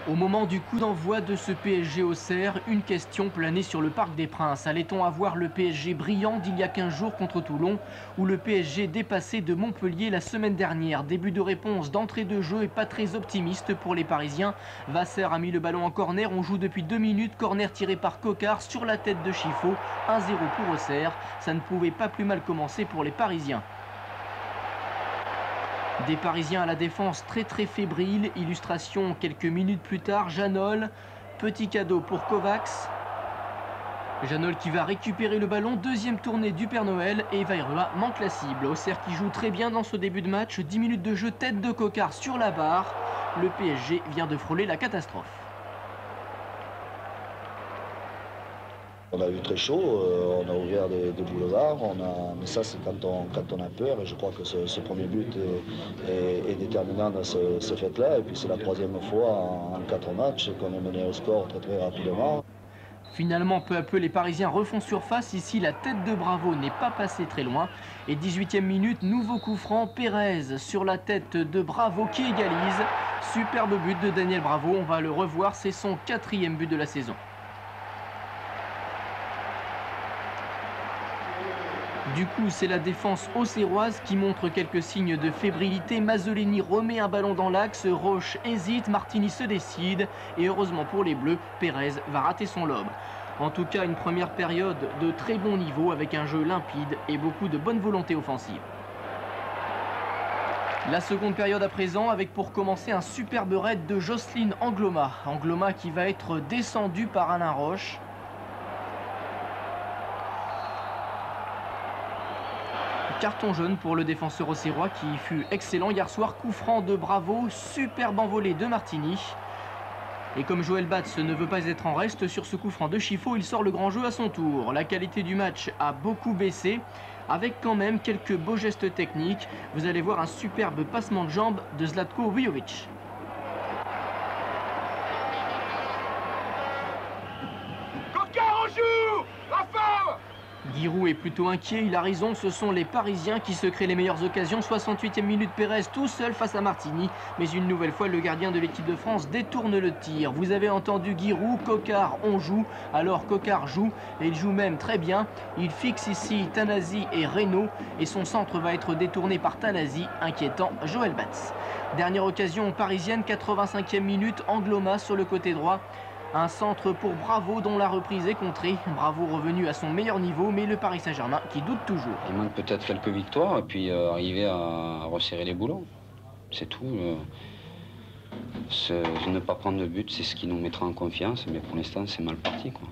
Au moment du coup d'envoi de ce PSG Auxerre, une question planait sur le Parc des Princes. Allait-on avoir le PSG brillant d'il y a 15 jours contre Toulon ou le PSG dépassé de Montpellier la semaine dernière? Début de réponse d'entrée de jeu et pas très optimiste pour les Parisiens. Vasseur a mis le ballon en corner, on joue depuis 2 minutes, corner tiré par Coquart sur la tête de Chiffaut, 1-0 pour Auxerre. Ça ne pouvait pas plus mal commencer pour les Parisiens. Des Parisiens à la défense très fébriles. Illustration quelques minutes plus tard, Janol. Petit cadeau pour Kovacs. Janol qui va récupérer le ballon. Deuxième tournée du Père Noël. Et Vairua manque la cible. Auxerre qui joue très bien dans ce début de match. 10 minutes de jeu, tête de Coquart sur la barre. Le PSG vient de frôler la catastrophe. On a eu très chaud, on a ouvert des boulevards, mais ça c'est quand on a peur, et je crois que ce premier but est déterminant dans ce fait-là, et puis c'est la troisième fois en 4 matchs qu'on est mené au score très rapidement. Finalement, peu à peu, les Parisiens refont surface. Ici, la tête de Bravo n'est pas passée très loin. Et 18e minute, nouveau coup franc, Pérez sur la tête de Bravo qui égalise. Superbe but de Daniel Bravo, on va le revoir, c'est son 4e but de la saison. Du coup, c'est la défense auxerroise qui montre quelques signes de fébrilité. Mazzolini remet un ballon dans l'axe, Roche hésite, Martini se décide. Et heureusement pour les Bleus, Pérez va rater son lob. En tout cas, une première période de très bon niveau avec un jeu limpide et beaucoup de bonne volonté offensive. La seconde période à présent avec pour commencer un superbe raid de Jocelyne Angloma. Angloma qui va être descendu par Alain Roche. Carton jaune pour le défenseur auxerrois qui fut excellent hier soir. Coup franc de Bravo, superbe envolée de Martini. Et comme Joël Batz ne veut pas être en reste sur ce coup franc de Chiffaut, il sort le grand jeu à son tour. La qualité du match a beaucoup baissé, avec quand même quelques beaux gestes techniques. Vous allez voir un superbe passement de jambes de Zlatko Vujovic. Giroud est plutôt inquiet, il a raison, ce sont les Parisiens qui se créent les meilleures occasions. 68e minute, Pérez tout seul face à Martini. Mais une nouvelle fois, le gardien de l'équipe de France détourne le tir. Vous avez entendu Giroud, Coquart, on joue. Alors Coquart joue, et il joue même très bien. Il fixe ici Tanasi et Reynaud, et son centre va être détourné par Tanasi, inquiétant Joël Batz. Dernière occasion parisienne, 85e minute, Angloma sur le côté droit. Un centre pour Bravo dont la reprise est contrée. Bravo revenu à son meilleur niveau, mais le Paris Saint-Germain qui doute toujours. Il manque peut-être quelques victoires et puis arriver à resserrer les boulons. C'est tout. Ne pas prendre de but, c'est ce qui nous mettra en confiance, mais pour l'instant c'est mal parti, quoi.